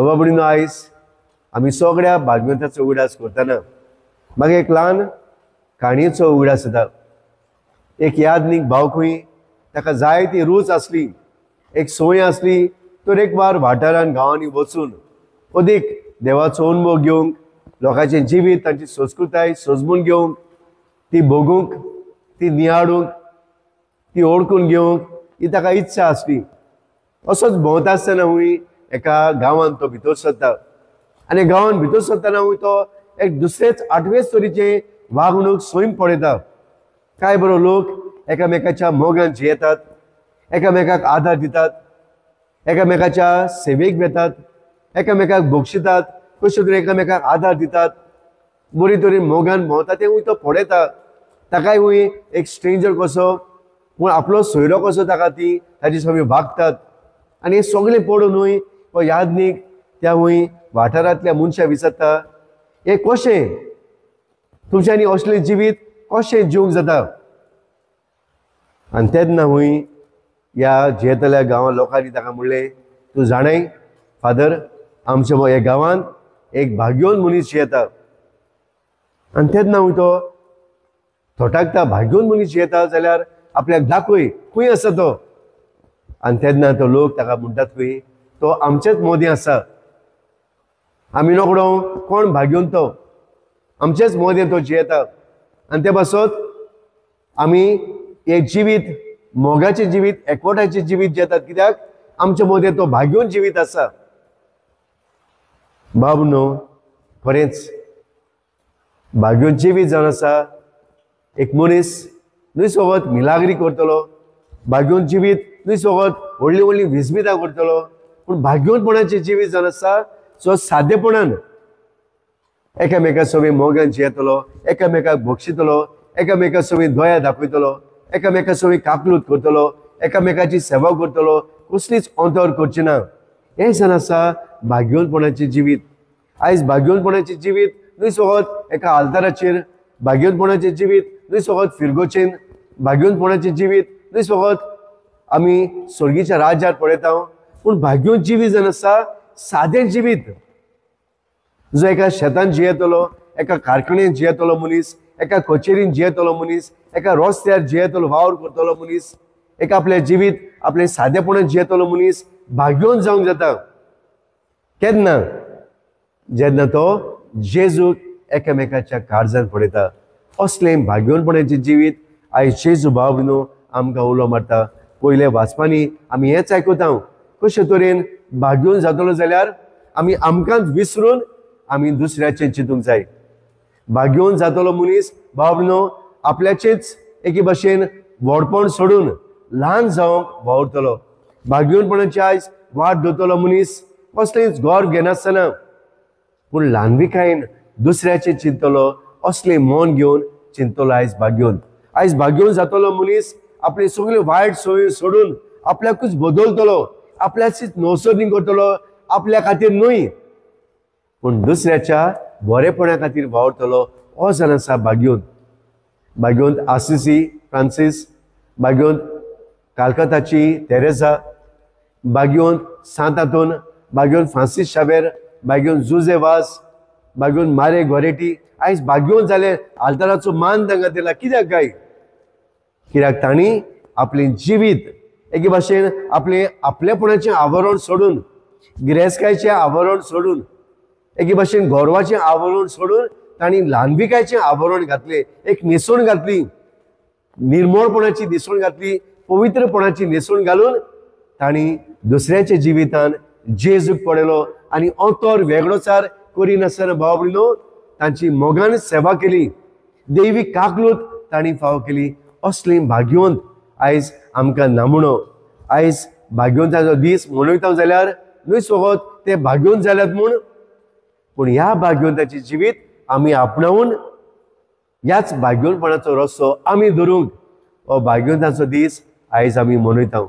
बाबा भयणीनो आयज आमी सगळ्या भाग्यवंताचो उगडास करतना म्हाका एक ल्हान काणयेचो उगडास जाता। एक यादनीक भावकूय ताका जाय ती रूच आसली, एक संवय आसली, तर एक वार वाठारान गांवांनी वचून अदीक देवाचो अनुभव घेवंक, लोकांचें जिवीत तांची संस्कृताय सजमून घेवंक, ती बगूंक, ती नियाळूंक, ती ओळखून घेवंक ही ताका इत्सा आसली। असोच भोंवता आसतना हुंय एका गांवांत तो भितर सरता आनी गांवांत भितर सरतना हुंय तो एक दुसरेच आठवेच तरेचे वागणूक सोयीम पळयता। कांय बरो लोक एकामेकाच्या मोगान जियेतात, एकामेकाक आदार दितात, एकामेकाच्या सेवेक वेतात, एकामेकाक बक्षितात, कशे तरेन एकामेकाक आदार दितात, बरे तरेन मोगान भोंवता तें तो पळयता। ताकाय हुंय एक स्ट्रेंजर कसो, पूण आपलो सोयरो कसो ताका ती ताचे सगळे वागतात आनी हें सगळें पळोवन हुंय तो यादनीक त्या हुंय वाठारांतल्या मनशाक विचारता, हें कशें तुमच्यांनी असलें जिवीत कशें जिवंक जाता? आनी तेन्ना हुंय ह्या जियेतल्या गांवां लोकांनी ताका म्हणलें, तूं जाणाय फादर, आमच्या ह्या गांवांत एक भाग्यवान मनीस जियेता। आनी तेन्ना हुंय तो थोटाकता, भाग्यवान मनीस जियेता जाल्यार आपल्याक दाखय खंय आसा तो। आनी तेन्ना तो लोक ताका म्हणटात खंय, तो आमचेच मोदी आसा, आमी नकडो कोण भाग्यवान तो, आमचेच मोदें तो जियेता। आनी ते पासत आमी एक जिवीत, मोगाचें जिवीत, एकवटाचें जिवीत जियेतात, कित्याक आमचे मोदें तो भाग्यवान जिवीत आसा। बाब न्हू, खरेंच भाग्यवान जिवीत जावन आसा। एक मनीस न्हय सोबत मिलाग्री करतलो, भाग्यवान जिवीत न्हय सोबत व्हडली व्हडली विस्मितां करतलो, पूण भाग्यवानपणाचें जिवीत जावन आसा जो सादेपणान एकामेका सगळें मोगान जियेतलो, एकामेकाक बक्षितलो, एकामेका सगळीं दया दाखयतलो, एकामेका सगळीं काकलूत करतलो, एकामेकाची सेवा करतलो, कसलीच अंतर करची ना। हें जावन आसा भाग्यवानपणाचें जिवीत। आयज भाग्यवानपणाचें जिवीत न्हय सोबत एका आल्ताराचेर, भाग्यवानपणाचें जिवीत न्हय सोबत फिरगोचेन, भाग्यवानपणाचें जिवीत न्हय सोबत आमी स्वर्गीच्या राज्यांत पळयता, पूण भाग्यवान जिवीत जावन आसा सादें जिवीत। जो एका शेतान जियेतलो, एका कारखान्यान जियेतलो मनीस, एका कचेरीन जियेतलो मनीस, एका रस्त्यार जियेतलो वावर करतलो मनीस, एका आपलें जिवीत आपलें सादेपणान जियेतलो मनीस भाग्यवान जावंक जाता केन्ना? जेन्ना तो जेजूक एकामेकाच्या काळजांत पळयता। असलें भाग्यवानपणाचें जिवीत आयज जेजू भाव भयणो आमकां उलो मारता। पयले वाचपांनी आमी हेंच आयकता, कशे तरेन भाग्यवान जातलो जाल्यार आमी आमकांच विसरून आमी दुसऱ्याचें चिंतूंक जाय। भाग्यवान जातलो मनीस भाव भयणो आपल्याचेच एके भाशेन व्हडपण सोडून ल्हान जावंक वावुरतलो। भाग्यवानपणाची आयज वाट धरतलो मनीस कसलेंच घर घेनासतना, पूण ल्हानविकायेन दुसऱ्याचें चिंतलो, असलें मन घेवन चिंतलो आयज भाग्यवान। आयज भाग्यवान जातलो मनीस आपली सगळ्यो वायट संवय सोडून आपल्याकूच बदलतलो, आपल्याचीच नवसरणी करतलो, आपल्या खातीर न्हय पूण दुसऱ्याच्या बरेपणा खातीर वावुरतलो। हो जावन आसा भाग्यवान। भाग्यवंत आसिसी फ्रांसीस, भाग्यवंत कालकताची तेरेसा, भाग्यवंत सांत आंतोन, भाग्यवंत फ्रांसीस शावेर, भाग्यवंत जुजे वास, भाग्यवंत मारे गोरेटी आयज भाग्यवंत जाले। आल्ताराचो मान तांकां दिला, कित्याक काय? कित्याक तांणी आपलें जिवीत एके भाशेन आपलें आपलेपणाचें आवरण सोडून, गिरेस्तकायेचें आवरण सोडून, एके भाशेन गौरवाचें आवरण सोडून तांणी ल्हानविकायेचें आवरण घातलें, एक न्हेसवण घातली, निर्मळपणाची न्हेसवण घातली, पवित्रपणाची न्हेसवण घालून तांणी दुसऱ्याच्या जिवितान जेजूक पळयलो आनी अंतर वेगळोचार करिनासतना भाव भयणो तांची मोगान सेवा केली, दैवी काकलूत तांणी फाव केली। असलीं भाग्यवंत आयज आमकां नामुणो। आयज भाग्यवंताचो दीस मनयता जाल्यार न्हय सोबत ते भाग्यवंत जाल्यात म्हूण, पूण ह्या भाग्यवंताची जिवीत आमी आपणावून ह्याच भाग्यवंतपणाचो रस्तो आमी धरूंक हो भाग्यवंताचो दीस आयज आमी मनयता।